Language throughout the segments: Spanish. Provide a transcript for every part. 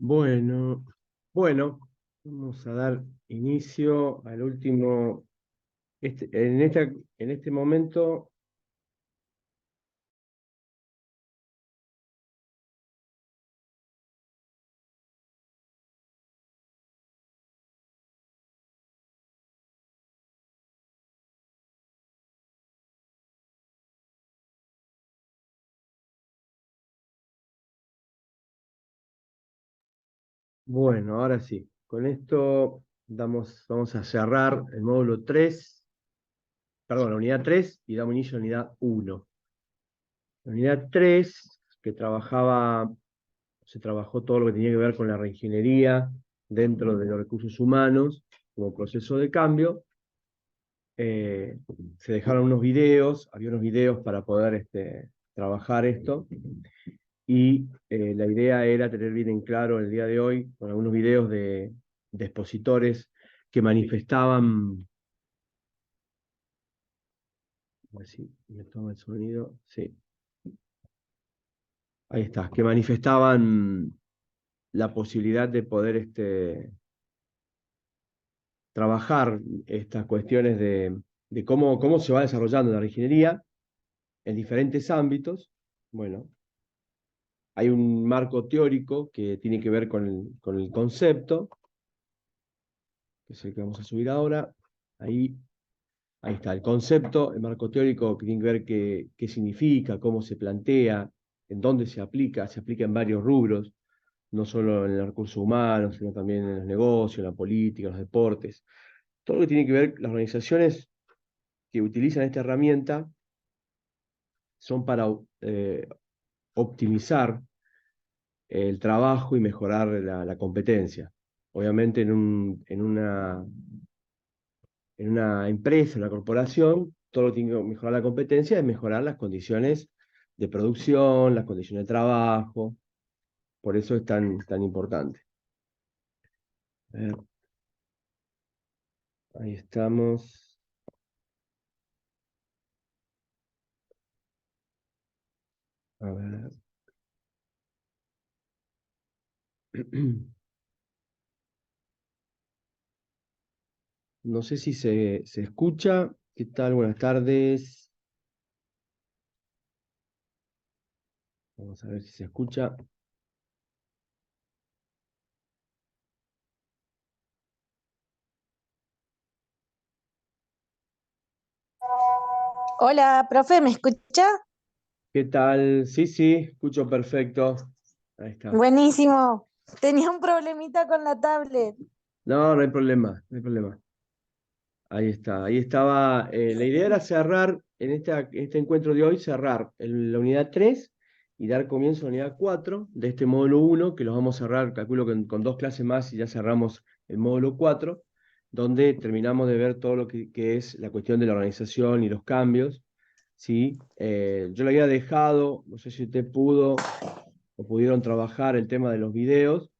Bueno, bueno, vamos a dar inicio al último. En este momento, bueno, ahora sí. Con esto vamos a cerrar el módulo 3, perdón, la unidad 3 y damos inicio a la unidad 1. La unidad 3, se trabajó todo lo que tenía que ver con la reingeniería dentro de los recursos humanos como proceso de cambio. eh, Se dejaron unos videos, había unos videos para poder trabajar esto, y la idea era tener bien en claro el día de hoy, con algunos videos de expositores que manifestaban, a ver si me toma el sonido, sí, ahí está, que manifestaban la posibilidad de poder trabajar estas cuestiones de cómo se va desarrollando la ingeniería en diferentes ámbitos. Bueno, hay un marco teórico que tiene que ver con el concepto, que es el que vamos a subir ahora. Ahí, ahí está, el concepto, el marco teórico que tiene que ver qué significa, cómo se plantea, en dónde se aplica en varios rubros, no solo en los recursos humanos, sino también en los negocios, en la política, en los deportes. Todo lo que tiene que ver, las organizaciones que utilizan esta herramienta son para optimizar el trabajo y mejorar la competencia. Obviamente en una empresa, en una corporación, todo lo que tiene que mejorar la competencia es mejorar las condiciones de producción, las condiciones de trabajo. Por eso es tan importante. A ver, ahí estamos. A ver. No sé si se escucha. ¿Qué tal? Buenas tardes. Vamos a ver si se escucha. Hola, profe, ¿me escucha? ¿Qué tal? Sí, sí, escucho perfecto. Ahí está. Buenísimo. Tenía un problemita con la tablet. No, no hay problema, no hay problema. Ahí está, ahí estaba. La idea era cerrar, en este encuentro de hoy, cerrar la unidad 3 y dar comienzo a la unidad 4 de este módulo 1, que los vamos a cerrar, calculo que con 2 clases más y ya cerramos el módulo 4, donde terminamos de ver todo lo que es la cuestión de la organización y los cambios. ¿Sí? Yo le había dejado, no sé si usted pudo o pudieron trabajar el tema de los videos.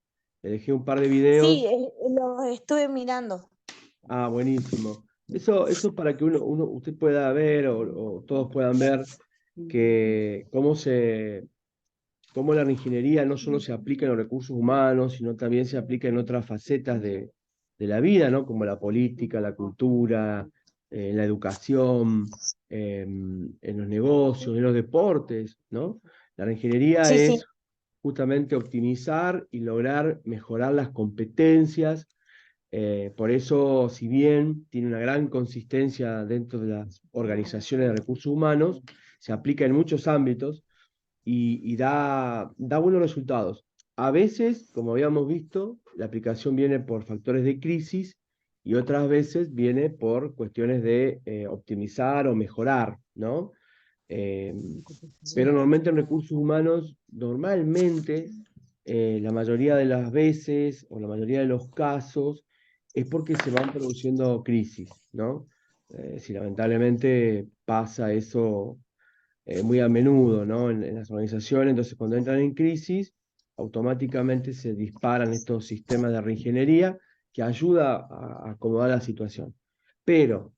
Le dejé un par de Sí, videos. lo estuve mirando. Ah, buenísimo. Eso es para que usted pueda ver o todos puedan ver que cómo la ingeniería no solo se aplica en los recursos humanos, sino también se aplica en otras facetas de la vida, ¿no? Como la política, la cultura, la educación, en los negocios, en los deportes, ¿no? La ingeniería Sí, sí. es justamente optimizar y lograr mejorar las competencias. Por eso, si bien tiene una gran consistencia dentro de las organizaciones de recursos humanos, se aplica en muchos ámbitos y da buenos resultados. A veces, como habíamos visto, la aplicación viene por factores de crisis y otras veces viene por cuestiones de optimizar o mejorar, ¿no? Eh, pero normalmente en recursos humanos, la mayoría de las veces o la mayoría de los casos es porque se van produciendo crisis, ¿no? Si lamentablemente pasa eso muy a menudo, ¿no? En las organizaciones, entonces cuando entran en crisis, automáticamente se disparan estos sistemas de reingeniería que ayuda a acomodar la situación. Pero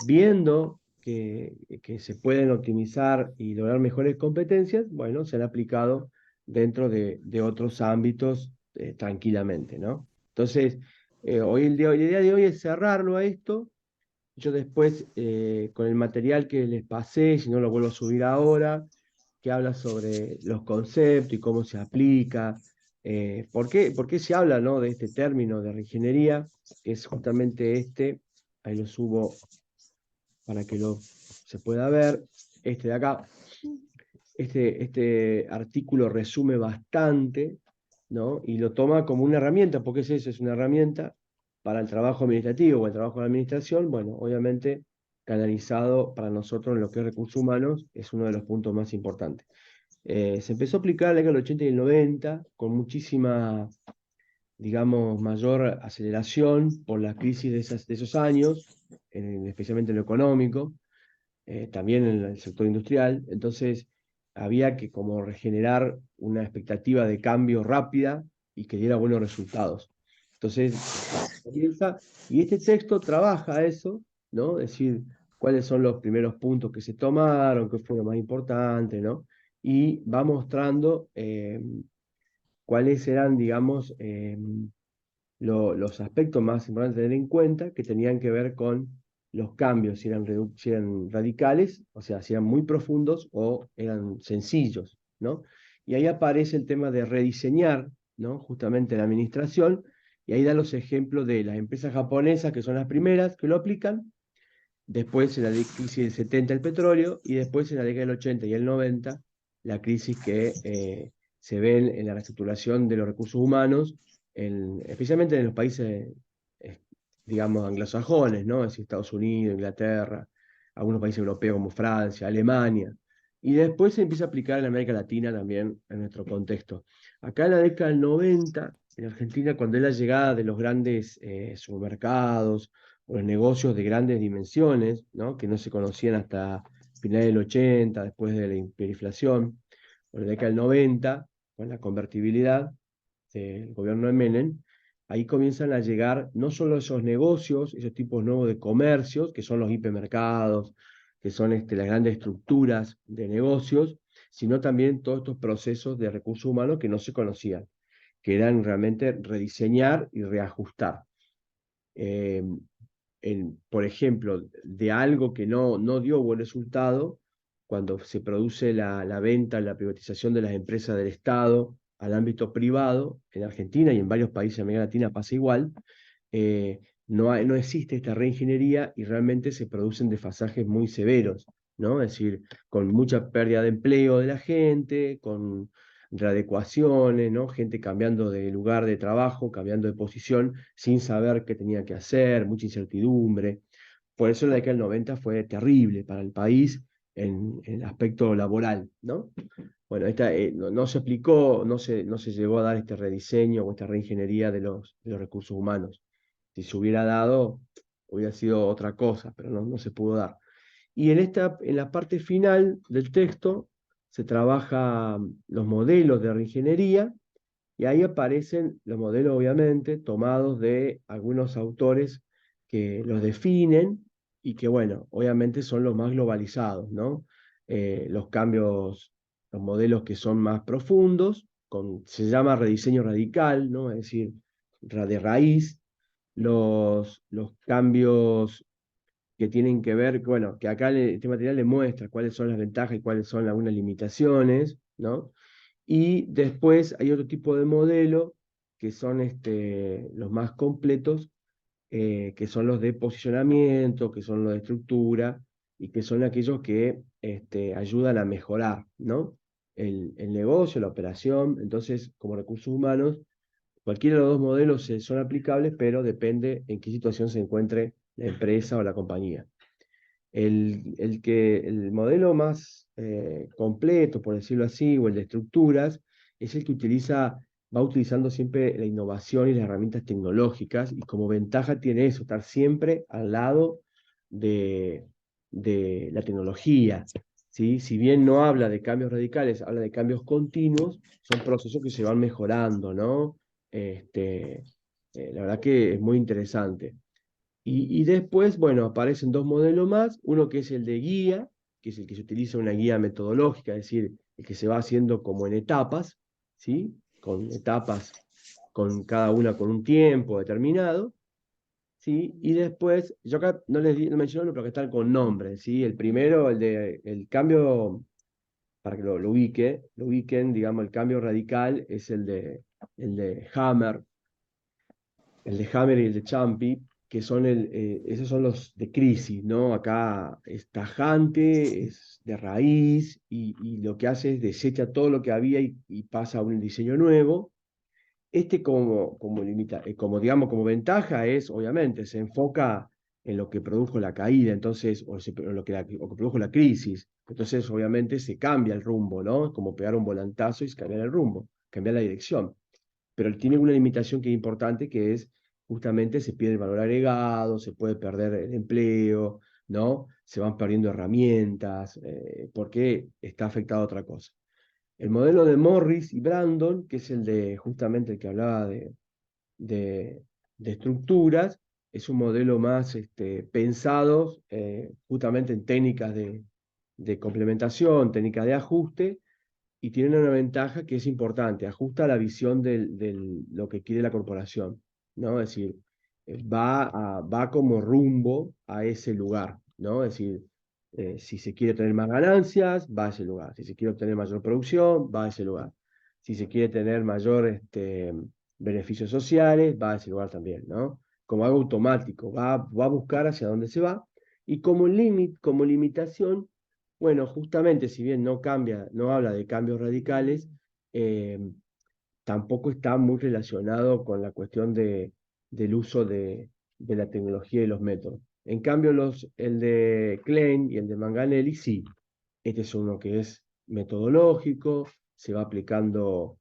viendo que se pueden optimizar y lograr mejores competencias, bueno, se han aplicado dentro de otros ámbitos tranquilamente, ¿no? Entonces, el día de hoy es cerrarlo a esto. Yo después, con el material que les pasé, si no lo vuelvo a subir ahora, que habla sobre los conceptos y cómo se aplica, por qué se habla, ¿no?, de este término de reingeniería, que es justamente este, ahí lo subo para que se pueda ver, este de acá. Este artículo resume bastante, ¿no? Y lo toma como una herramienta, porque es eso, es una herramienta para el trabajo administrativo o el trabajo de la administración. Bueno, obviamente canalizado para nosotros en lo que es recursos humanos es uno de los puntos más importantes. Se empezó a aplicar en la década del 80 y el 90 con muchísima, digamos, mayor aceleración por la crisis de esos años, especialmente en lo económico, también en el sector industrial. Entonces había que como regenerar una expectativa de cambio rápida y que diera buenos resultados. Entonces comienza, y este texto trabaja eso, ¿no? Es decir, cuáles son los primeros puntos que se tomaron, qué fue lo más importante, ¿no? Y va mostrando cuáles eran, digamos, los aspectos más importantes a tener en cuenta, que tenían que ver con los cambios, si eran radicales, o sea, si eran muy profundos o eran sencillos, ¿no? Y ahí aparece el tema de rediseñar, ¿no?, justamente la administración, y ahí da los ejemplos de las empresas japonesas, que son las primeras que lo aplican, después en la crisis del 70 el petróleo, y después en la década del 80 y el 90 la crisis que se ve en la reestructuración de los recursos humanos, especialmente en los países, eh, digamos, anglosajones, ¿no? Es decir, Estados Unidos, Inglaterra, algunos países europeos como Francia, Alemania, y después se empieza a aplicar en América Latina también en nuestro contexto. Acá en la década del 90, en Argentina, cuando es la llegada de los grandes supermercados, o los negocios de grandes dimensiones, ¿no?, que no se conocían hasta finales del 80, después de la hiperinflación, o en la década del 90, con la convertibilidad del gobierno de Menem, ahí comienzan a llegar no solo esos negocios, esos tipos nuevos de comercios, que son los hipermercados, que son las grandes estructuras de negocios, sino también todos estos procesos de recursos humanos que no se conocían, que eran realmente rediseñar y reajustar. Eh, por ejemplo, de algo que no dio buen resultado, cuando se produce la venta, la privatización de las empresas del Estado al ámbito privado, en Argentina y en varios países de América Latina pasa igual, eh, no existe esta reingeniería y realmente se producen desfasajes muy severos, ¿no? Es decir, con mucha pérdida de empleo de la gente, con readecuaciones, ¿no? Gente cambiando de lugar de trabajo, cambiando de posición, sin saber qué tenía que hacer, mucha incertidumbre. Por eso la década del 90 fue terrible para el país en el aspecto laboral, ¿no? Bueno, no se aplicó, no se llegó a dar este rediseño o esta reingeniería de los recursos humanos. Si se hubiera dado, hubiera sido otra cosa, pero no se pudo dar. Y en la parte final del texto se trabaja los modelos de reingeniería, y ahí aparecen los modelos, obviamente, tomados de algunos autores que los definen y que, bueno, obviamente son los más globalizados, ¿no? Los cambios, los modelos que son más profundos, se llama rediseño radical, ¿no? Es decir, de raíz, los cambios que tienen que ver, bueno, que acá este material le muestra cuáles son las ventajas y cuáles son algunas limitaciones, ¿no? Y después hay otro tipo de modelo que son los más completos, que son los de posicionamiento, que son los de estructura, y que son aquellos que ayudan a mejorar, ¿no?, el negocio, la operación. Entonces, como recursos humanos, cualquiera de los dos modelos son aplicables, pero depende en qué situación se encuentre la empresa o la compañía. El modelo más completo, por decirlo así, o el de estructuras, es el que va utilizando siempre la innovación y las herramientas tecnológicas, y como ventaja tiene eso, estar siempre al lado de, de la tecnología, ¿sí? Si bien no habla de cambios radicales, habla de cambios continuos, son procesos que se van mejorando, ¿no? La verdad que es muy interesante. Y después, bueno, aparecen dos modelos más, uno que es el de guía, que es el que se utiliza una guía metodológica, es decir, el que se va haciendo como en etapas, ¿sí? Con etapas con cada una con un tiempo determinado, ¿sí? Y después, yo acá no menciono, pero que están con nombres, ¿sí? El primero, el cambio, para que lo ubiquen, digamos, el cambio radical es el de Hammer, el de Hammer y el de Champi, que son esos son los de crisis, ¿no? Acá es tajante, es de raíz, y lo que hace es desecha todo lo que había y pasa a un diseño nuevo. Este como digamos, como ventaja es, obviamente, se enfoca en lo que produjo la caída, entonces, en lo que produjo la crisis. Entonces, obviamente, se cambia el rumbo, ¿no? Es como pegar un volantazo y cambiar el rumbo, cambiar la dirección. Pero él tiene una limitación que es importante, que es justamente se pierde el valor agregado, se puede perder el empleo, ¿no? Se van perdiendo herramientas, porque está afectado a otra cosa. El modelo de Morris y Brandon, que es el de justamente el que hablaba de, de estructuras, es un modelo más pensado justamente en técnicas de complementación, técnicas de ajuste, y tiene una ventaja que es importante, ajusta la visión de lo que quiere la corporación, ¿no? Es decir, va como rumbo a ese lugar, ¿no? Es decir, si se quiere tener más ganancias, va a ese lugar. Si se quiere obtener mayor producción, va a ese lugar. Si se quiere tener mayor beneficios sociales, va a ese lugar también, ¿no? Como algo automático, va a buscar hacia dónde se va. Y como limitación, bueno, justamente, si bien no cambia, no habla de cambios radicales, eh, tampoco está muy relacionado con la cuestión del uso de la tecnología y los métodos. En cambio, el de Klein y el de Manganelli, sí. Este es uno que es metodológico, se va aplicando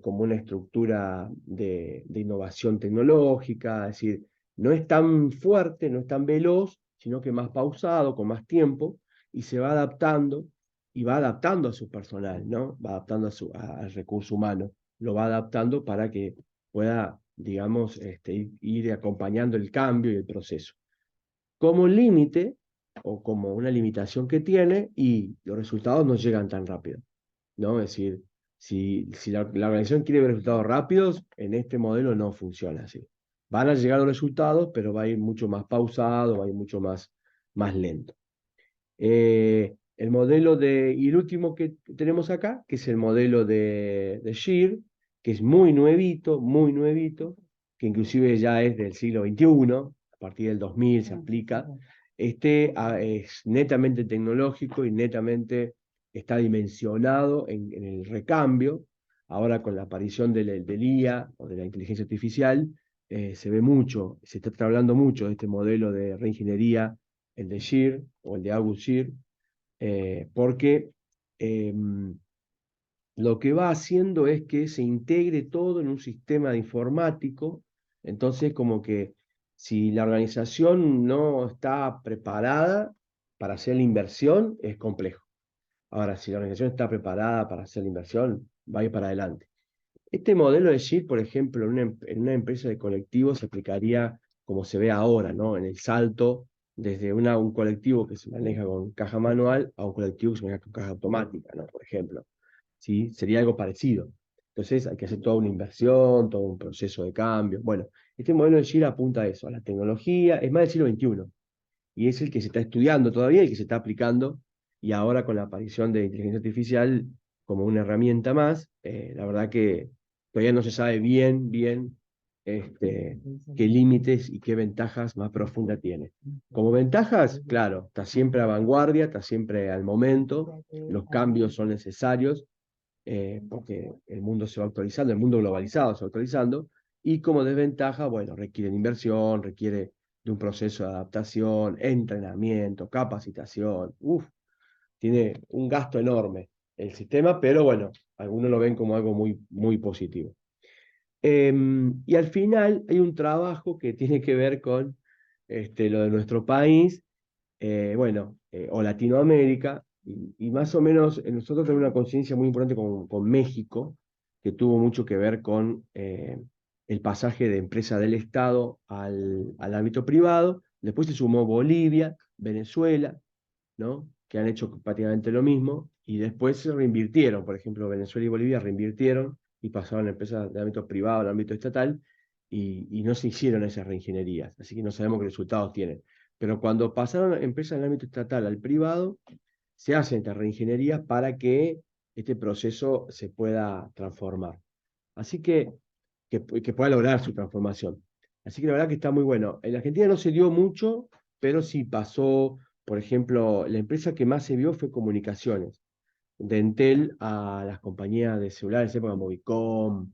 como una estructura de innovación tecnológica, es decir, no es tan fuerte, no es tan veloz, sino que más pausado, con más tiempo, y se va adaptando, y va adaptando a su personal, ¿no? Va adaptando al recurso humano, lo va adaptando para que pueda, digamos, ir acompañando el cambio y el proceso. Como límite, o como una limitación que tiene, y los resultados no llegan tan rápido, ¿no? Es decir, si la organización quiere ver resultados rápidos, en este modelo no funciona así. Van a llegar los resultados, pero va a ir mucho más pausado, va a ir mucho más lento. Y el último que tenemos acá, que es el modelo de Shear, que es muy nuevito, que inclusive ya es del siglo XXI, a partir del 2000 se aplica. Es netamente tecnológico y netamente está dimensionado en el recambio. Ahora con la aparición del IA o de la inteligencia artificial, se ve mucho, se está hablando mucho de este modelo de reingeniería, el de Shear o el de August Shear, porque lo que va haciendo es que se integre todo en un sistema de informático. Entonces, como que si la organización no está preparada para hacer la inversión, es complejo. Ahora, si la organización está preparada para hacer la inversión, va a ir para adelante. Este modelo de SHIT, por ejemplo, en una empresa de colectivos se aplicaría como se ve ahora, ¿no? En el salto desde un colectivo que se maneja con caja manual a un colectivo que se maneja con caja automática, ¿no? Por ejemplo, ¿sí? Sería algo parecido. Entonces hay que hacer toda una inversión, todo un proceso de cambio. Bueno, este modelo de SHIT apunta a eso, a la tecnología, es más del siglo XXI, y es el que se está estudiando todavía, el que se está aplicando, y ahora con la aparición de inteligencia artificial como una herramienta más, la verdad que todavía no se sabe bien qué límites y qué ventajas más profundas tiene. Como ventajas, claro, está siempre a vanguardia, está siempre al momento, los cambios son necesarios, porque el mundo se va actualizando, el mundo globalizado se va actualizando, y como desventaja, bueno, requiere inversión, requiere de un proceso de adaptación, entrenamiento, capacitación. Uf, tiene un gasto enorme el sistema, pero bueno, algunos lo ven como algo muy positivo. Y al final hay un trabajo que tiene que ver con lo de nuestro país, o Latinoamérica, y más o menos nosotros tenemos una conciencia muy importante con México, que tuvo mucho que ver con el pasaje de empresa del Estado al ámbito privado. Después se sumó Bolivia, Venezuela, ¿no? Que han hecho prácticamente lo mismo, y después se reinvirtieron. Por ejemplo, Venezuela y Bolivia reinvirtieron y pasaron a empresas de ámbito privado al ámbito estatal, y no se hicieron esas reingenierías, así que no sabemos qué resultados tienen. Pero cuando pasaron empresas del ámbito estatal al privado, se hacen estas reingenierías para que este proceso se pueda transformar. Así que pueda lograr su transformación. Así que la verdad que está muy bueno. En Argentina no se dio mucho, pero sí pasó, por ejemplo, la empresa que más se vio fue Comunicaciones, de Entel a las compañías de celulares, época Movicom,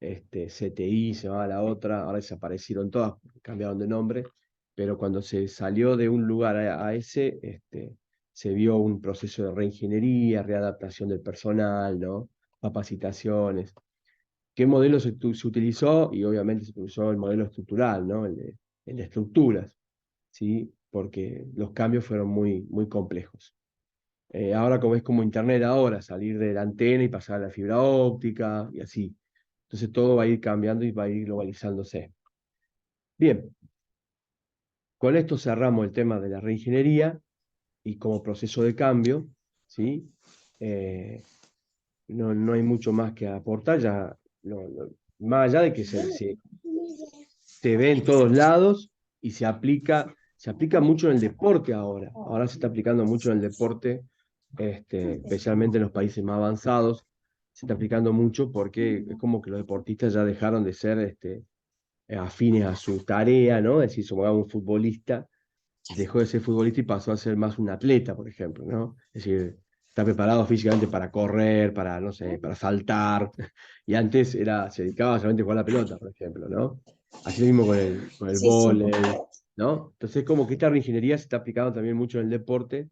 CTI, se llamaba la otra, ahora desaparecieron todas, cambiaron de nombre, pero cuando se salió de un lugar a ese, se vio un proceso de reingeniería, readaptación del personal, ¿no? Capacitaciones. ¿Qué modelo se utilizó? Y obviamente se utilizó el modelo estructural, ¿no? El de estructuras, ¿sí? Porque los cambios fueron muy, muy complejos. Ahora como es como Internet ahora, salir de la antena y pasar a la fibra óptica y así. Entonces todo va a ir cambiando y va a ir globalizándose. Bien, con esto cerramos el tema de la reingeniería y como proceso de cambio, ¿sí? Eh, no hay mucho más que aportar, ya, más allá de que se ve en todos lados y se aplica mucho en el deporte ahora. Ahora se está aplicando mucho en el deporte, especialmente en los países más avanzados. Se está aplicando mucho porque es como que los deportistas ya dejaron de ser afines a su tarea, ¿no? Es decir, supongamos un futbolista dejó de ser futbolista y pasó a ser más un atleta, por ejemplo, ¿no? Es decir, está preparado físicamente para correr, para, no sé, para saltar, y antes se dedicaba solamente a jugar la pelota, por ejemplo, ¿no? Así lo mismo con el Sí, sí. vóley, ¿no? Entonces, como que esta reingeniería se está aplicando también mucho en el deporte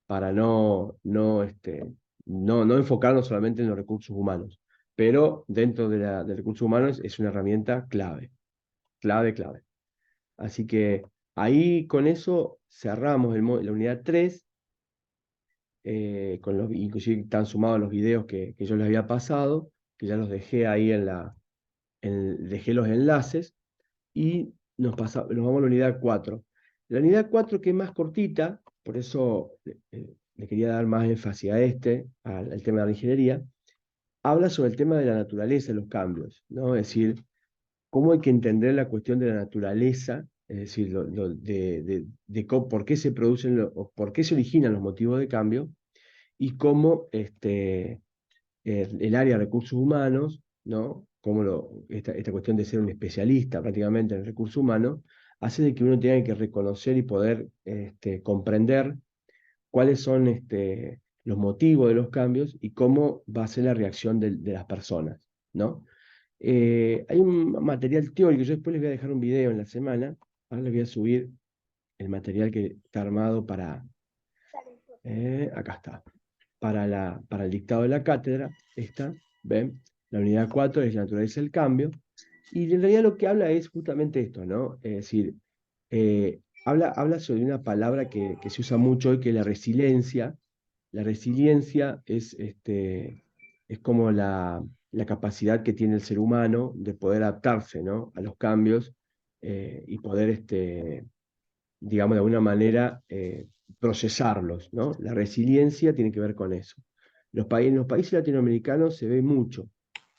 para no enfocarnos solamente en los recursos humanos, pero dentro de recursos humanos es una herramienta clave, clave, clave. Así que ahí con eso cerramos la unidad 3, inclusive están sumados los videos que yo les había pasado, que ya los dejé ahí dejé los enlaces, y nos vamos a la unidad 4. La unidad 4 que es más cortita, por eso le quería dar más énfasis a al tema de la ingeniería, habla sobre el tema de la naturaleza de los cambios, ¿no? Es decir, cómo hay que entender la cuestión de la naturaleza, es decir, por qué se producen o por qué se originan los motivos de cambio, y cómo el área de recursos humanos, ¿no? Cómo esta cuestión de ser un especialista prácticamente en el recurso humano, hace de que uno tenga que reconocer y poder comprender cuáles son los motivos de los cambios y cómo va a ser la reacción de las personas, ¿no? Hay un material teórico, yo después les voy a dejar un video en la semana, ahora les voy a subir el material que está armado acá está, para el dictado de la cátedra, ¿ven? La unidad 4 es la naturaleza del cambio, y en realidad lo que habla es justamente esto, ¿no? Es decir, habla sobre una palabra que se usa mucho hoy, que es la resiliencia. La resiliencia es como la capacidad que tiene el ser humano de poder adaptarse, ¿no? A los cambios, y poder, digamos, de alguna manera procesarlos, ¿no? La resiliencia tiene que ver con eso. En los países latinoamericanos se ve mucho,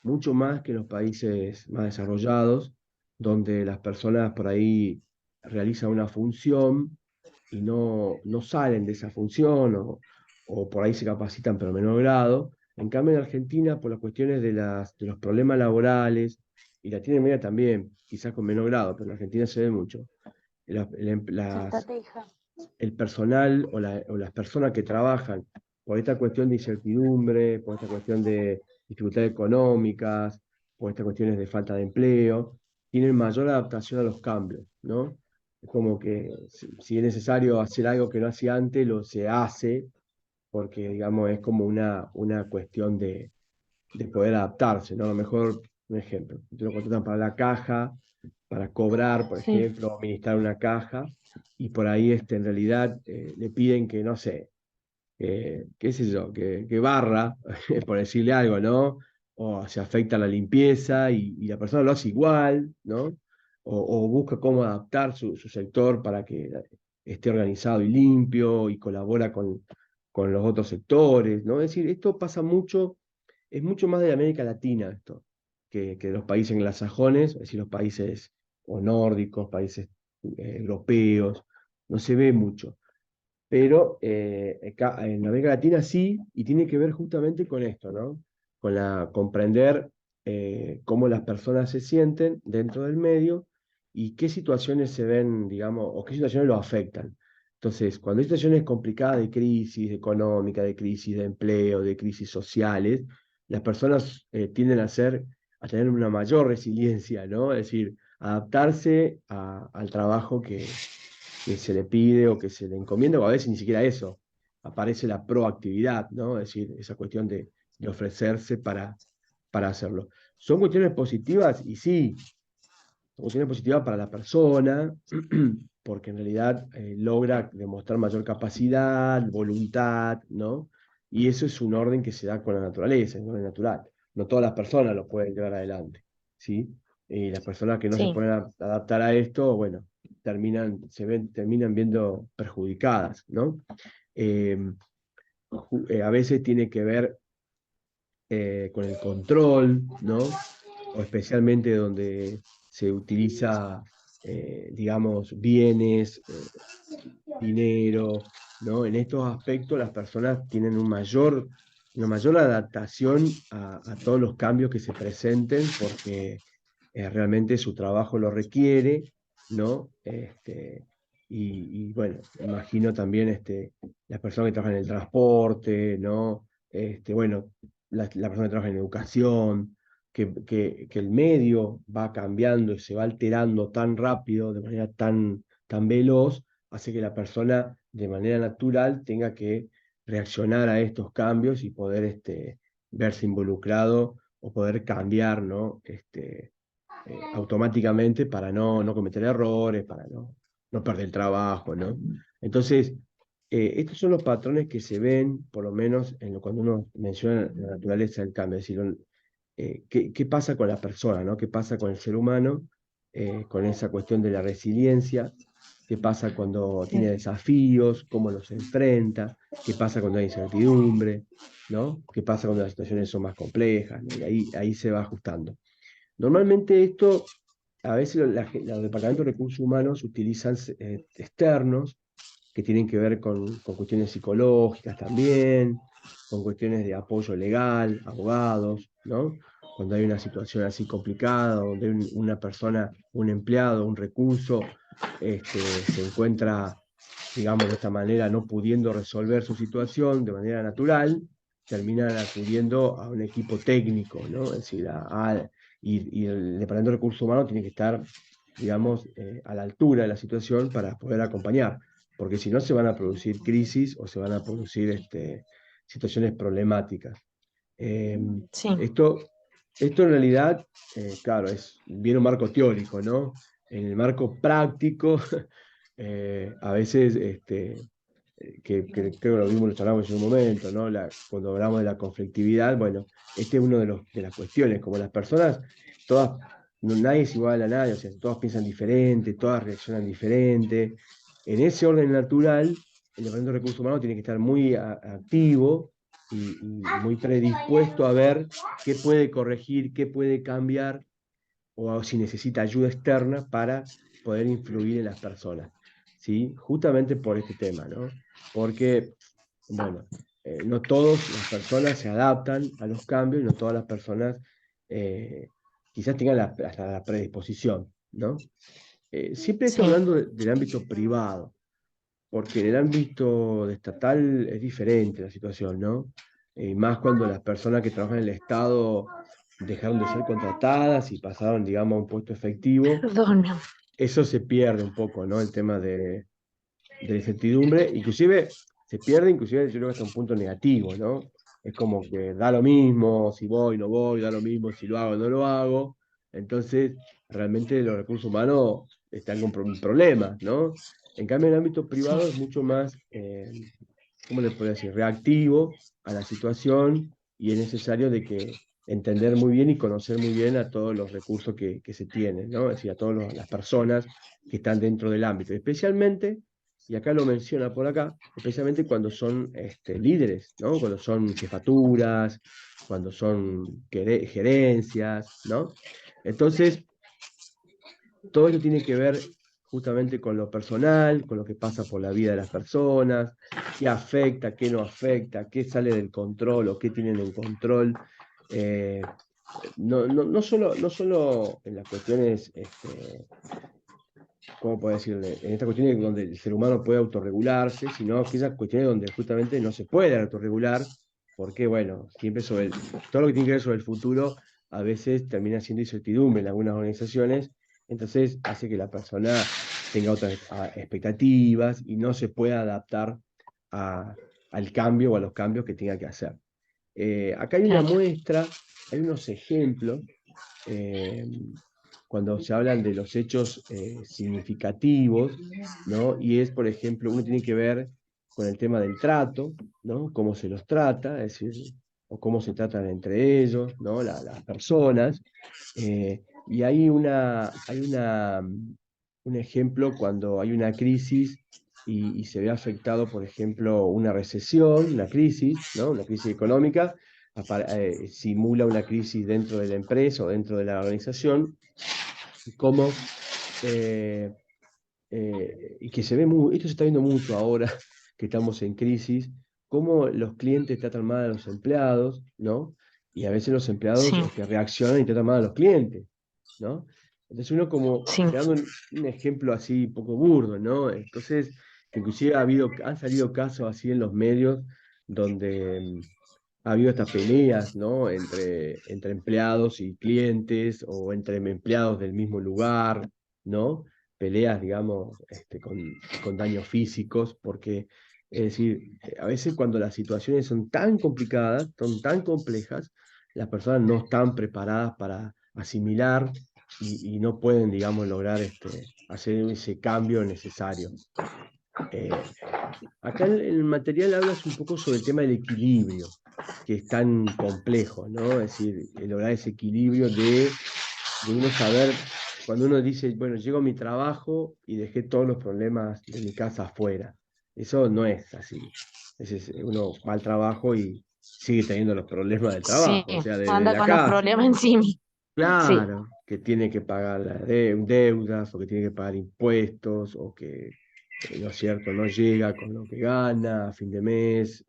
mucho más que en los países más desarrollados, donde las personas por ahí realizan una función y no salen de esa función, o por ahí se capacitan pero en menor grado. En cambio, en Argentina, por las cuestiones de los problemas laborales, y Latinoamérica también, quizás con menor grado, pero en Argentina se ve mucho, la- la- Ya está, las, te hija. el personal o las personas que trabajan por esta cuestión de incertidumbre, por esta cuestión de dificultades económicas, por estas cuestiones de falta de empleo, tienen mayor adaptación a los cambios, ¿no? Es como que si es necesario hacer algo que no hacía antes, se hace, porque, digamos, es como una cuestión de poder adaptarse, ¿no? A lo mejor, un ejemplo, te lo contratan para la caja, para cobrar, por Sí. ejemplo, administrar una caja, y por ahí en realidad le piden que, no sé, qué sé yo, que barra, por decirle algo, ¿no? O se afecta la limpieza y la persona lo hace igual, ¿no? O busca cómo adaptar su sector para que esté organizado y limpio y colabora con los otros sectores, ¿no? Es decir, esto pasa mucho es mucho más de América Latina esto, que de los países anglosajones, es decir, los países o nórdicos, países europeos, no se ve mucho. Pero acá en América Latina sí, y tiene que ver justamente con esto, ¿no? Con comprender cómo las personas se sienten dentro del medio y qué situaciones se ven, digamos, o qué situaciones lo afectan. Entonces, cuando hay situaciones complicadas de crisis económica, de crisis de empleo, de crisis sociales, las personas tienden a tener una mayor resiliencia, ¿no? Es decir, adaptarse al trabajo que se le pide o que se le encomienda, o a veces ni siquiera eso. Aparece la proactividad, ¿no? Es decir, esa cuestión de ofrecerse para hacerlo. ¿Son cuestiones positivas? Y sí, son cuestiones positivas para la persona, porque en realidad logra demostrar mayor capacidad, voluntad, ¿no? Y eso es un orden que se da con la naturaleza, es un orden natural. No todas las personas lo pueden llevar adelante, ¿sí? Y las personas que no se Sí, pueden adaptar a esto, bueno, terminan viendo perjudicadas, ¿no? Eh, a veces tiene que ver con el control, ¿no? O especialmente donde se utiliza, digamos, bienes, dinero, ¿no? En estos aspectos las personas tienen una mayor adaptación a todos los cambios que se presenten porque realmente su trabajo lo requiere, ¿no? Bueno, imagino también las personas que trabajan en el transporte, ¿no? Bueno, la persona que trabaja en educación, que el medio va cambiando y se va alterando tan rápido, de manera tan veloz, hace que la persona de manera natural tenga que reaccionar a estos cambios y poder verse involucrado o poder cambiar, ¿no? Automáticamente para no cometer errores, para no perder el trabajo, ¿no? Entonces, estos son los patrones que se ven, por lo menos cuando uno menciona la naturaleza del cambio, es decir, qué pasa con la persona, ¿no? ¿Qué pasa con el ser humano, con esa cuestión de la resiliencia? ¿Qué pasa cuando tiene sí, desafíos? ¿Cómo los enfrenta? ¿Qué pasa cuando hay incertidumbre? ¿No? ¿Qué pasa cuando las situaciones son más complejas? ¿No? Y ahí se va ajustando. Normalmente esto, a veces los departamentos de recursos humanos utilizan externos que tienen que ver con cuestiones psicológicas también, con cuestiones de apoyo legal, abogados, ¿no? Cuando hay una situación así complicada, donde una persona, un empleado, un recurso, se encuentra, digamos, de esta manera no pudiendo resolver su situación de manera natural, terminan acudiendo a un equipo técnico, ¿no? Es decir, y el Departamento de Recursos Humanos tiene que estar, digamos, a la altura de la situación para poder acompañar, porque si no se van a producir crisis o se van a producir situaciones problemáticas. Eh, sí, esto, esto en realidad, claro, viene un marco teórico, ¿no? En el marco práctico, a veces, creo que lo vimos, lo charlamos en un momento, ¿no? Cuando hablamos de la conflictividad, bueno, este es uno de las cuestiones, como las personas, todas, nadie es igual a nadie, o sea, todas piensan diferente, todas reaccionan diferente. En ese orden natural, el Departamento de Recursos Humanos tiene que estar muy activo y muy predispuesto a ver qué puede corregir, qué puede cambiar, o si necesita ayuda externa para poder influir en las personas, ¿sí? Justamente por este tema, ¿no? Porque, bueno, no todas las personas se adaptan a los cambios y no todas las personas quizás tengan hasta la predisposición, ¿no? Siempre estoy sí. hablando del ámbito privado, porque en el ámbito estatal es diferente la situación, ¿no? Más cuando las personas que trabajan en el Estado dejaron de ser contratadas y pasaron, digamos, a un puesto efectivo, Perdona. eso se pierde un poco, ¿no? El tema de la incertidumbre, inclusive se pierde, inclusive yo creo que hasta un punto negativo, ¿no? Es como que da lo mismo si voy, no voy, da lo mismo si lo hago, no lo hago. Entonces, realmente los recursos humanos están con problemas, ¿no? En cambio, en el ámbito Sí, privado es mucho más, ¿cómo le puedo decir?, reactivo a la situación y es necesario de que entender muy bien y conocer muy bien a todos los recursos que se tienen, ¿no? Es decir, a todas las personas que están dentro del ámbito, especialmente y acá lo menciona por acá, especialmente cuando son líderes, ¿no? Cuando son jefaturas, cuando son gerencias, ¿no? Entonces, todo esto tiene que ver justamente con lo personal, con lo que pasa por la vida de las personas, qué afecta, qué no afecta, qué sale del control o qué tienen en control. Eh, no solo en las cuestiones, ¿cómo puedo decirle? En estas cuestiones donde el ser humano puede autorregularse, sino aquellas cuestiones donde justamente no se puede autorregular, porque, bueno, siempre todo lo que tiene que ver sobre el futuro a veces termina siendo incertidumbre en algunas organizaciones, entonces hace que la persona tenga otras expectativas y no se pueda adaptar al cambio o a los cambios que tenga que hacer. Acá hay una Claro. muestra, hay unos ejemplos, eh, cuando se hablan de los hechos significativos, ¿no? Y es, por ejemplo, uno tiene que ver con el tema del trato, ¿no? Cómo se los trata, es decir, o cómo se tratan entre ellos, ¿no? Las personas. Y un ejemplo cuando hay una crisis y se ve afectado, por ejemplo, una recesión, una crisis, ¿no? Una crisis económica, simula una crisis dentro de la empresa o dentro de la organización, cómo, y que se ve esto se está viendo mucho ahora que estamos en crisis, cómo los clientes tratan mal a los empleados, ¿no? Y a veces los empleados Sí, reaccionan y tratan mal a los clientes, ¿no? Entonces uno como, sí, dando un ejemplo así un poco burdo, ¿no? Entonces, que inclusive han salido casos así en los medios donde ha habido estas peleas, ¿no? Entre empleados y clientes o entre empleados del mismo lugar, ¿no? Peleas, digamos, con daños físicos, porque, es decir, a veces cuando las situaciones son tan complicadas, son tan complejas, las personas no están preparadas para asimilar y no pueden, digamos, lograr hacer ese cambio necesario. Eh, Acá el material hablas un poco sobre el tema del equilibrio, que es tan complejo, ¿no? Es decir, el lograr ese equilibrio de uno saber, cuando uno dice, bueno, llego a mi trabajo y dejé todos los problemas de mi casa afuera. Eso no es así. Uno va al trabajo y sigue teniendo los problemas del sí, trabajo, o sea, de anda la con los casa. problemas encima. Sí, Claro, que tiene que pagar las deudas o que tiene que pagar impuestos o que, ¿no es cierto?, no llega con lo que gana a fin de mes.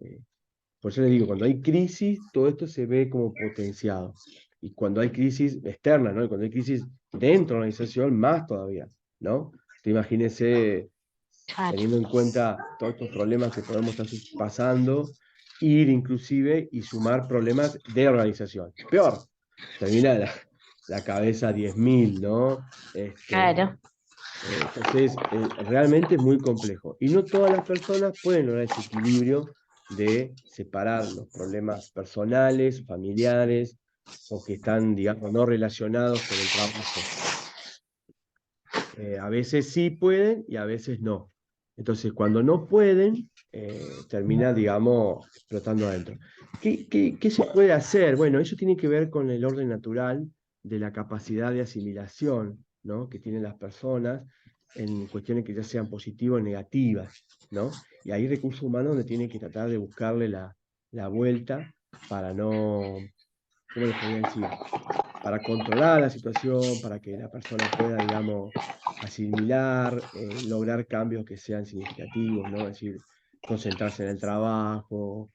Por eso les digo, cuando hay crisis, todo esto se ve como potenciado. Y cuando hay crisis externa, ¿no? Y cuando hay crisis dentro de la organización, más todavía, ¿no? Te imagínese, claro, teniendo en cuenta todos estos problemas que podemos estar pasando, ir inclusive y sumar problemas de organización. Peor, termina la cabeza a 10.000, ¿no? claro. Entonces, realmente es muy complejo. Y no todas las personas pueden lograr ese equilibrio de separar los problemas personales, familiares, o que están, digamos, no relacionados con el trabajo. A veces sí pueden y a veces no. Entonces, cuando no pueden, termina, digamos, explotando adentro. ¿Qué se puede hacer? Bueno, eso tiene que ver con el orden natural de la capacidad de asimilación, ¿no?, que tienen las personas en cuestiones que ya sean positivas o negativas, ¿no? Y hay recursos humanos donde tienen que tratar de buscarle la vuelta para no, ¿cómo les podría decir? Para controlar la situación, para que la persona pueda, digamos, asimilar, lograr cambios que sean significativos, ¿no? Es decir, concentrarse en el trabajo,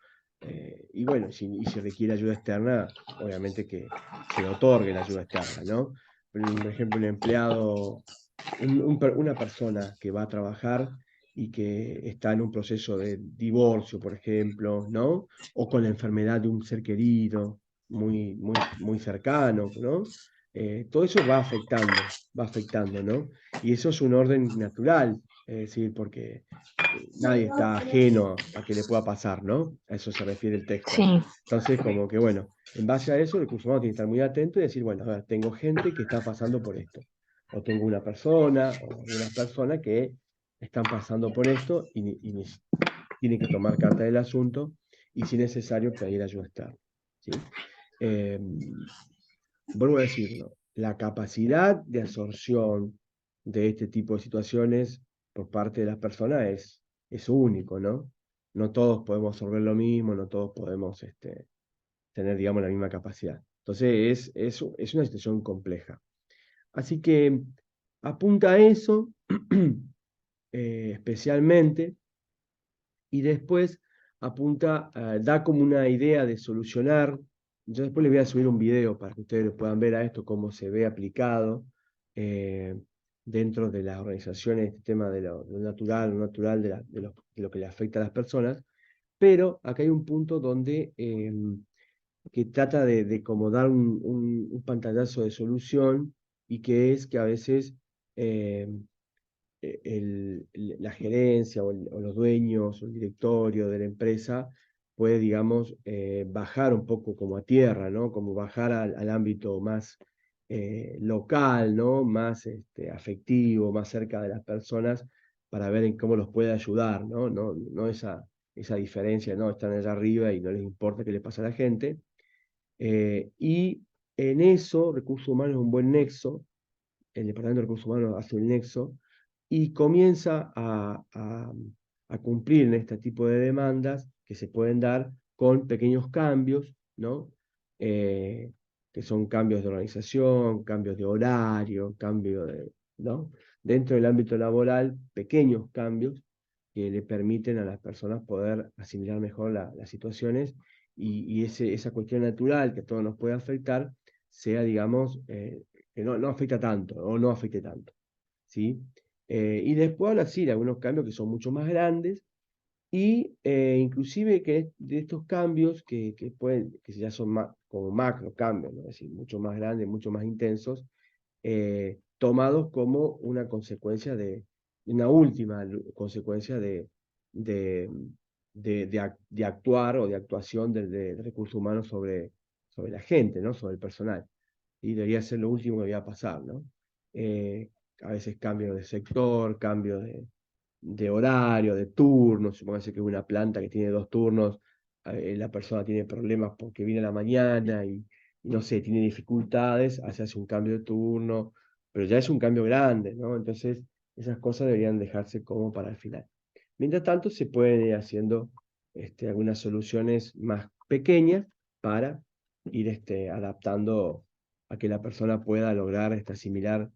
y bueno, si requiere ayuda externa, obviamente que se le otorgue la ayuda externa, ¿no? Por ejemplo, un empleado, una persona que va a trabajar y que está en un proceso de divorcio, por ejemplo, ¿no? O con la enfermedad de un ser querido, muy, muy, muy cercano, ¿no? Todo eso va afectando, ¿no? Y eso es un orden natural, es decir, porque nadie está ajeno a que le pueda pasar, ¿no? A eso se refiere el texto. Sí, Entonces, como que, bueno, en base a eso, el curso humano tiene que estar muy atento y decir, bueno, a ver, tengo gente que está pasando por esto, o tengo una persona o algunas personas que están pasando por esto y tienen que tomar carta del asunto y, si necesario, pedir ayuda externa, ¿sí? Eh, Vuelvo a decirlo, la capacidad de absorción de este tipo de situaciones por parte de las personas es único, ¿no? No todos podemos absorber lo mismo, no todos podemos tener, digamos, la misma capacidad. Entonces es una situación compleja. Así que apunta a eso, especialmente, y después apunta, da como una idea de solucionar. Yo después les voy a subir un video para que ustedes puedan ver a esto cómo se ve aplicado eh, dentro de las organizaciones, este tema de lo natural de lo que le afecta a las personas. Pero acá hay un punto donde que trata de como dar un pantallazo de solución, y que es que a veces eh, la gerencia o los dueños o el directorio de la empresa puede, digamos, bajar un poco como a tierra, ¿no? Como bajar al ámbito más local, ¿no? Más afectivo, más cerca de las personas, para ver en cómo los puede ayudar, ¿no? No esa diferencia, ¿no? Están allá arriba y no les importa qué le pasa a la gente. Y en eso, recursos humanos es un buen nexo. El Departamento de Recursos Humanos hace el nexo y comienza a cumplir en este tipo de demandas que se pueden dar con pequeños cambios, ¿no? Eh, que son cambios de organización, cambios de horario, ¿no? Dentro del ámbito laboral, pequeños cambios que le permiten a las personas poder asimilar mejor las situaciones, y esa cuestión natural que a todos nos puede afectar sea, digamos, que no afecta tanto o no afecte tanto, ¿sí? Y después habla, sí, de algunos cambios que son mucho más grandes, y inclusive que de estos cambios que ya son como macro cambios, ¿no? Es decir, mucho más grandes, mucho más intensos, tomados como una consecuencia una última consecuencia de, de actuar o de actuación de recursos humanos sobre la gente, ¿no? Sobre el personal. Y debería ser lo último que debería pasar, ¿no? Eh, a veces cambio de sector, cambio de horario, de turno. Supóngase que es una planta que tiene 2 turnos, la persona tiene problemas porque viene a la mañana y no sé, tiene dificultades, hace un cambio de turno, pero ya es un cambio grande, ¿no? Entonces, esas cosas deberían dejarse como para el final. Mientras tanto, se pueden ir haciendo algunas soluciones más pequeñas para ir adaptando a que la persona pueda lograr asimilar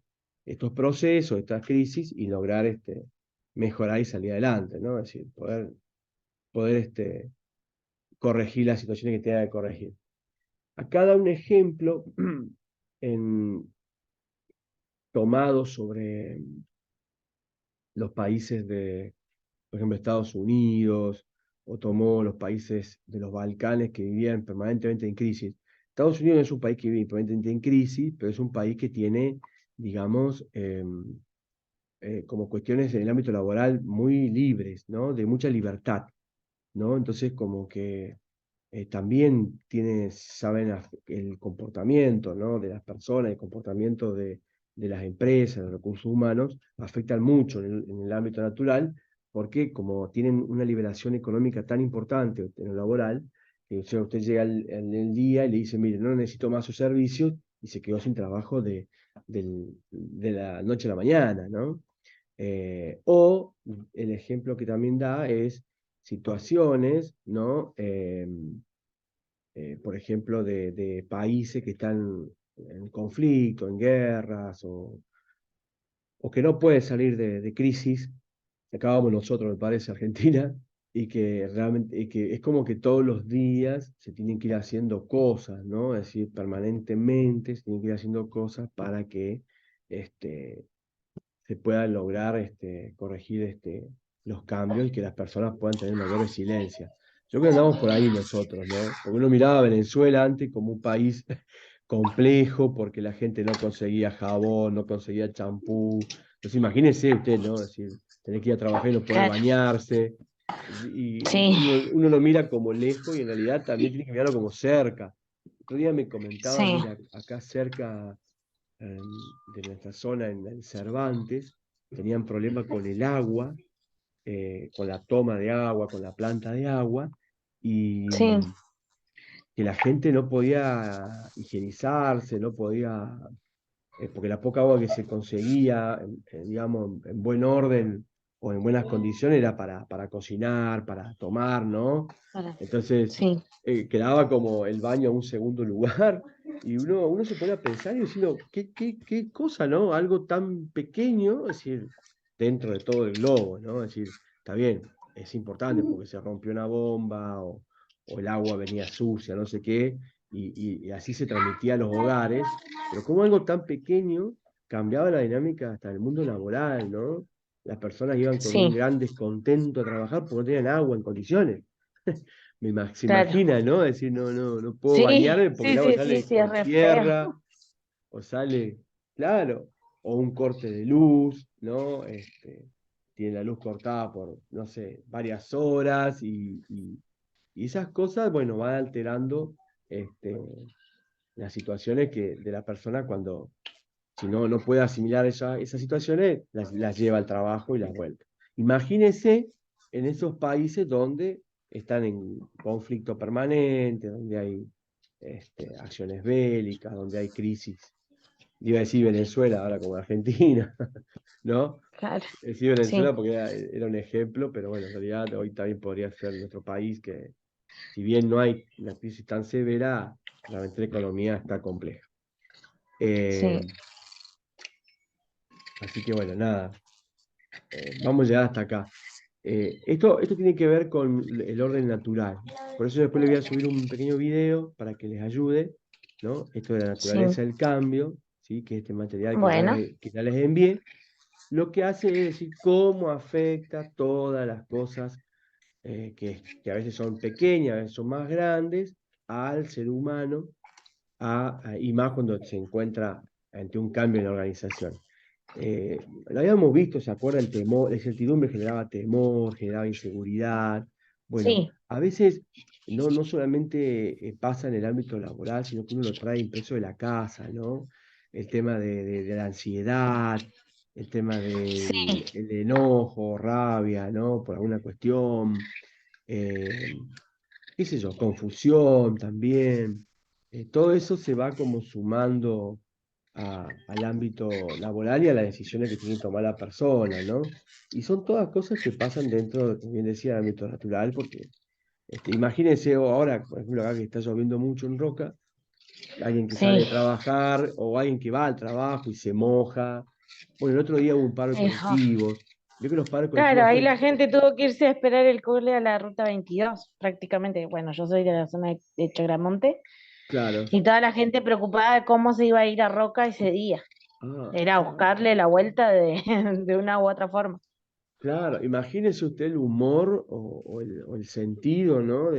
estos procesos, estas crisis, y lograr mejorar y salir adelante, ¿no? Es decir, poder corregir las situaciones que tenga que corregir. Acá da un ejemplo en, tomado sobre los países por ejemplo, Estados Unidos, o tomó los países de los Balcanes que vivían permanentemente en crisis. Estados Unidos no es un país que vive permanentemente en crisis, pero es un país que tiene, digamos, como cuestiones en el ámbito laboral muy libres, ¿no? De mucha libertad, ¿no? Entonces, como que también saben el comportamiento, ¿no? De las personas, el comportamiento de las empresas, de los recursos humanos, afectan mucho en el ámbito natural, porque como tienen una liberación económica tan importante en lo laboral, que usted llega el día y le dice, mire, no necesito más sus servicios, y se quedó sin trabajo de la noche a la mañana, ¿no? O el ejemplo que también da es situaciones, ¿no? Por ejemplo, de países que están en conflicto, en guerras, o que no pueden salir de crisis. Acabamos nosotros, me parece, Argentina, y que realmente y que es como que todos los días se tienen que ir haciendo cosas, ¿no? Es decir, permanentemente se tienen que ir haciendo cosas para que este, se puedan lograr corregir los cambios, y que las personas puedan tener mayor resiliencia. Yo creo que andamos por ahí nosotros, ¿no? Porque uno miraba a Venezuela antes como un país complejo, porque la gente no conseguía jabón, no conseguía champú. Entonces imagínese usted, ¿no? Es decir, tener que ir a trabajar y no poder Claro, bañarse. Y sí, uno lo mira como lejos, y en realidad también tiene que mirarlo como cerca. Otro día me comentaban, sí, mira, acá cerca de nuestra zona, en Cervantes, tenían problemas con el agua, con la toma de agua, con la planta de agua, y sí, que la gente no podía higienizarse, no podía, porque la poca agua que se conseguía, digamos, en buen orden, o en buenas condiciones era para cocinar, para tomar, ¿no? Para- Entonces Sí, quedaba como el baño a un segundo lugar y uno se pone a pensar y diciendo, qué cosa, ¿no? Algo tan pequeño, es decir, dentro de todo el globo, ¿no? Es decir, está bien, es importante porque se rompió una bomba o el agua venía sucia, no sé qué, y así se transmitía a los hogares, pero como algo tan pequeño cambiaba la dinámica hasta el mundo laboral, ¿no? Las personas iban con un sí, gran descontento a trabajar porque no tenían agua en condiciones. Se claro. imagina, ¿no? Es decir, no puedo Sí, bañarme porque el sí, agua sí, sí, sale sí, es con re feo. tierra, o sale, claro, o un corte de luz, ¿no? Tiene la luz cortada por, no sé, varias horas y esas cosas, bueno, van alterando este, las situaciones de la persona cuando, si no puede asimilar esas situaciones, las lleva al trabajo y las vuelve. Imagínese en esos países donde están en conflicto permanente, donde hay acciones bélicas, donde hay crisis. Iba a decir Venezuela, ahora como Argentina, ¿no? Claro, Decir sí, Venezuela porque era un ejemplo, pero bueno, en realidad hoy también podría ser nuestro país, que si bien no hay una crisis tan severa, realmente la economía está compleja. sí, Eh, Así que bueno, nada, vamos a llegar hasta acá. Esto tiene que ver con el orden natural. Por eso después le voy a subir un pequeño video para que les ayude, ¿no? Esto de la sí. naturaleza del cambio, ¿sí? Que este material Bueno, que ya les envié, lo que hace es decir cómo afecta todas las cosas que a veces son pequeñas, a veces son más grandes, al ser humano y más cuando se encuentra ante un cambio en la organización. Lo habíamos visto, ¿se acuerda? El temor, la incertidumbre generaba temor, generaba inseguridad. Bueno, sí, a veces no solamente pasa en el ámbito laboral, sino que uno lo trae impreso de la casa, ¿no? El tema de la ansiedad, el tema sí, del el enojo, rabia, ¿no? Por alguna cuestión. eh, Qué sé yo, confusión también. Todo eso se va como sumando al ámbito laboral y a las decisiones que tiene que tomar la persona, ¿no? Y son todas cosas que pasan dentro, como bien decía, del ámbito natural, porque imagínense ahora, por ejemplo, acá que está lloviendo mucho en Roca, alguien que sale sí. de trabajar o alguien que va al trabajo y se moja. Bueno, el otro día hubo un paro de Hijo. colectivos. Vio que los paros Claro, colectivos ahí después, la gente tuvo que irse a esperar el cole a la ruta 22, prácticamente. Bueno, yo soy de la zona de Chagramonte claro. y toda la gente preocupada de cómo se iba a ir a Roca ese día. Ah, Era buscarle la vuelta de, de una u otra forma. claro, imagínese usted el humor o el sentido, ¿no?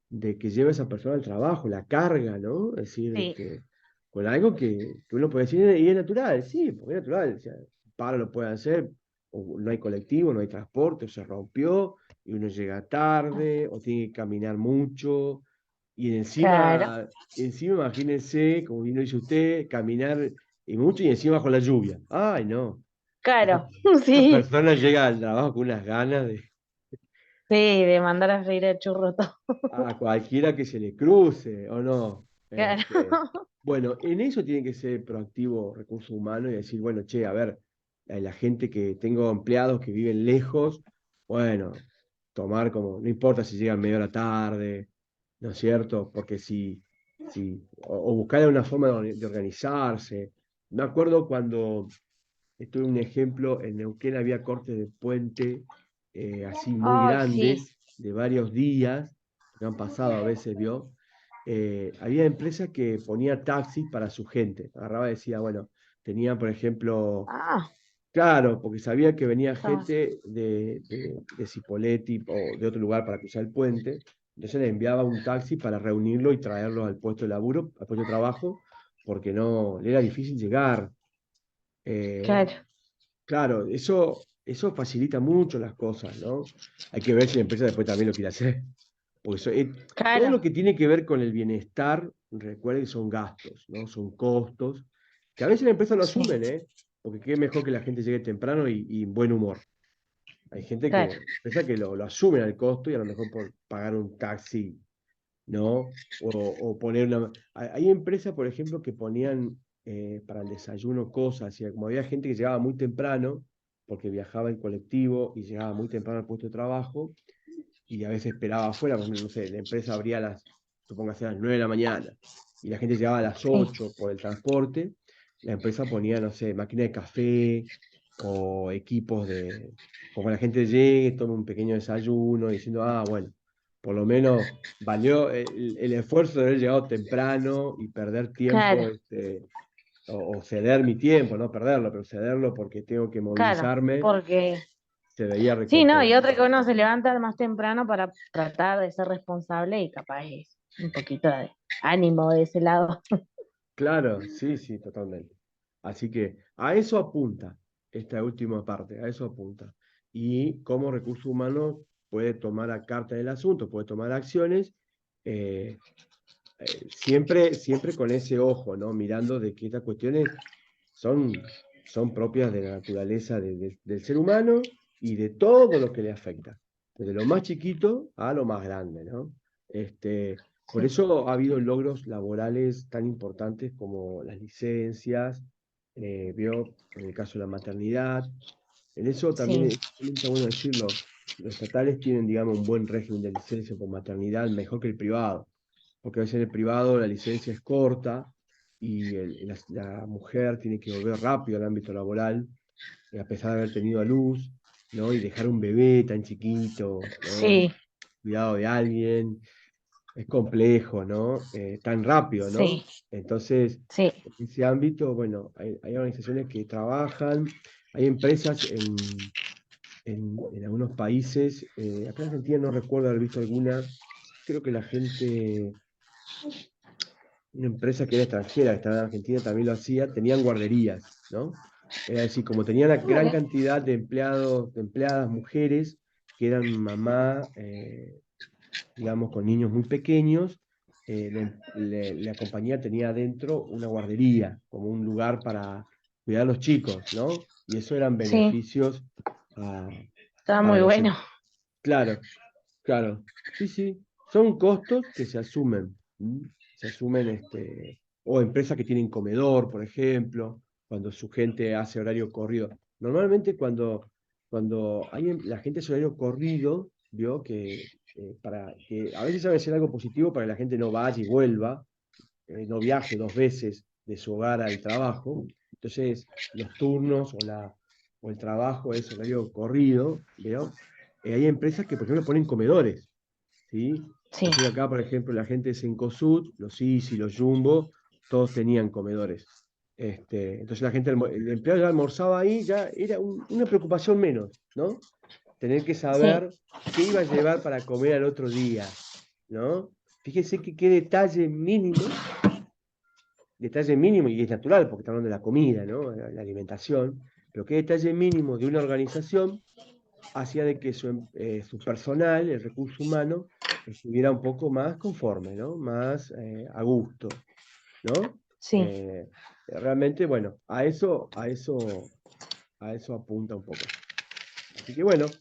De que lleva esa persona al trabajo, la carga, ¿no? Es decir, Sí, con algo que uno puede decir, y es natural, sí, porque es natural, o sea, para lo puede hacer, o no hay colectivo, no hay transporte, o se rompió, y uno llega tarde, o tiene que caminar mucho, claro, y encima imagínense, como bien lo dice usted, caminar y mucho y encima con la lluvia. Ay, no. Esa, claro, esa sí, persona llega al trabajo con unas ganas sí, de mandar a freír el churro todo. a cualquiera que se le cruce, ¿o no? Claro, Bueno, en eso tiene que ser proactivo recursos humanos y decir, bueno, che, a ver, la gente que tengo empleados que viven lejos, bueno, tomar como, no importa si llegan media hora tarde, ¿no es cierto? Porque o buscar una forma de organizarse. Me acuerdo cuando esto es un ejemplo, en Neuquén había cortes de puente así muy ay, sí. grandes, de varios días, que han pasado a veces, ¿vio? Había empresas que ponía taxis para su gente. Agarraba y decía, bueno, tenían, por ejemplo, Ah, claro, porque sabía que venía está- gente de Cipolletti o de otro lugar para cruzar el puente. Entonces le enviaba un taxi para reunirlo y traerlo al puesto de laburo, al puesto de trabajo, porque no, le era difícil llegar. Eh, claro, Claro, eso facilita mucho las cosas, ¿no? Hay que ver si la empresa después también lo quiere hacer. Porque todo lo claro, que tiene que ver con el bienestar, recuerden que son gastos, ¿no? Son costos, que a veces la empresa lo sí, asumen, ¿eh? Porque qué mejor que la gente llegue temprano y en buen humor. Hay gente claro, empresa que lo asumen al costo y a lo mejor por pagar un taxi, ¿no? O poner una... Hay empresas, por ejemplo, que ponían para el desayuno cosas, y como había gente que llegaba muy temprano, porque viajaba en colectivo y llegaba muy temprano al puesto de trabajo, y a veces esperaba afuera, por ejemplo, no sé, la empresa abría supóngase a las 9 de la mañana, y la gente llegaba a las sí, 8 por el transporte, la empresa ponía, no sé, máquina de café o equipos como la gente llegue, tome un pequeño desayuno, diciendo, bueno, por lo menos valió el esfuerzo de haber llegado temprano y perder tiempo, claro, o ceder mi tiempo, no perderlo, pero cederlo porque tengo que claro, movilizarme, porque se veía sí, no, y otra recompensado. que uno se levanta más temprano para tratar de ser responsable y capaz es un poquito de ánimo de ese lado. Claro, sí, sí, totalmente. Así que a eso apunta esta última parte, a eso apunta. Y cómo recursos humanos puede tomar a carta del asunto, puede tomar acciones, eh, siempre con ese ojo, ¿no? Mirando de que estas cuestiones son propias de la naturaleza del ser humano y de todo lo que le afecta, desde lo más chiquito a lo más grande, ¿no? Por Sí, eso ha habido logros laborales tan importantes como las licencias, vio, en el caso de la maternidad. En eso también sí, está bueno decirlo, los estatales tienen, digamos, un buen régimen de licencia por maternidad, mejor que el privado, porque a veces en el privado la licencia es corta y la mujer tiene que volver rápido al ámbito laboral, a pesar de haber tenido a luz, ¿no? Y dejar un bebé tan chiquito, ¿no? sí, Cuidado de alguien, es complejo, ¿no? Tan rápido, ¿no? sí, Entonces, sí, en ese ámbito, bueno, hay organizaciones que trabajan, hay empresas en algunos países, acá en Argentina no recuerdo haber visto alguna, creo que la gente, una empresa que era extranjera, que estaba en Argentina, también lo hacía, tenían guarderías, ¿no? Es decir, como tenían una gran mira, cantidad de empleados, de empleadas mujeres que eran mamá, digamos, con niños muy pequeños, la compañía tenía adentro una guardería, como un lugar para cuidar a los chicos, ¿no? Y eso eran sí, beneficios a- está para muy los... bueno. Claro, claro. Sí, sí. Son costos que se asumen. ¿M? Se asumen, o empresas que tienen comedor, por ejemplo, cuando su gente hace horario corrido. Normalmente cuando la gente hace horario corrido, vio que, para que a veces sabe ser algo positivo para que la gente no vaya y vuelva, no viaje 2 veces de su hogar al trabajo. Entonces, los turnos o el trabajo es horario corrido, ¿vio? Hay empresas que, por ejemplo, ponen comedores, ¿sí? Sí, Yo sé que acá, por ejemplo, la gente de Cencosud, los Easy, los Jumbo, todos tenían comedores. Entonces la gente, el empleado ya almorzaba ahí, ya era una preocupación menos, ¿no? Tener que sí, saber qué iba a llevar para comer al otro día, ¿no? Fíjese que qué detalle mínimo, y es natural porque está hablando de la comida, ¿no? La alimentación, pero qué detalle mínimo de una organización hacía de que su personal, el recurso humano, estuviera un poco más conforme, ¿no? Más a gusto, ¿no? sí. Realmente, bueno, a eso apunta un poco. Así que bueno,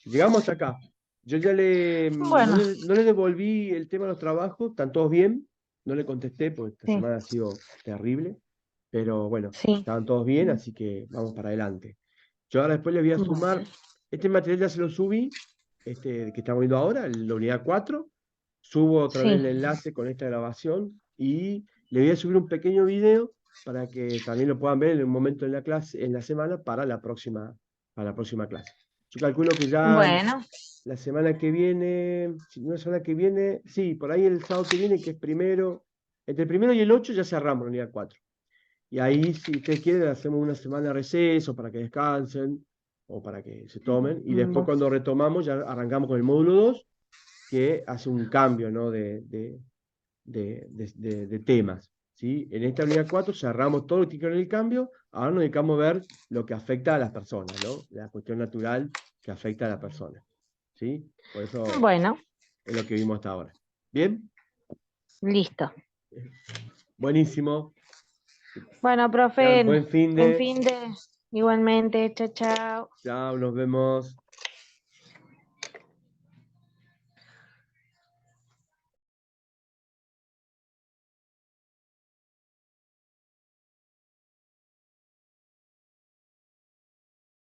llegamos hasta acá. Yo ya no Bueno, no le devolví el tema de los trabajos, están todos bien, no le contesté porque esta sí, semana ha sido terrible, pero bueno, sí. estaban todos bien, así que vamos para adelante. Yo ahora después le voy a Bueno, sumar, este material ya se lo subí, que estamos viendo ahora, la unidad 4, subo otra vez sí. el enlace con esta grabación y le voy a subir un pequeño video para que también lo puedan ver en un momento en la clase, en la semana, para la próxima clase. Yo calculo que ya Bueno, la semana que viene, si no la semana que viene, sí, por ahí el sábado que viene, que es primero, entre el primero y el 8 ya cerramos la unidad 4. Y ahí, si ustedes quieren, hacemos una semana de receso para que descansen o para que se tomen. Y después vos- cuando retomamos, ya arrancamos con el módulo 2 que hace un cambio, ¿no? de temas. ¿Sí? En esta unidad 4 cerramos todo lo que tiene que ver el cambio, ahora nos dedicamos a ver lo que afecta a las personas, ¿no? La cuestión natural que afecta a la persona. ¿Sí? Por eso bueno, es lo que vimos hasta ahora. ¿Bien? listo. Buenísimo. Bueno, Ya, profe, buen fin buen de. fin de igualmente. Chao, chao. Chao, nos vemos.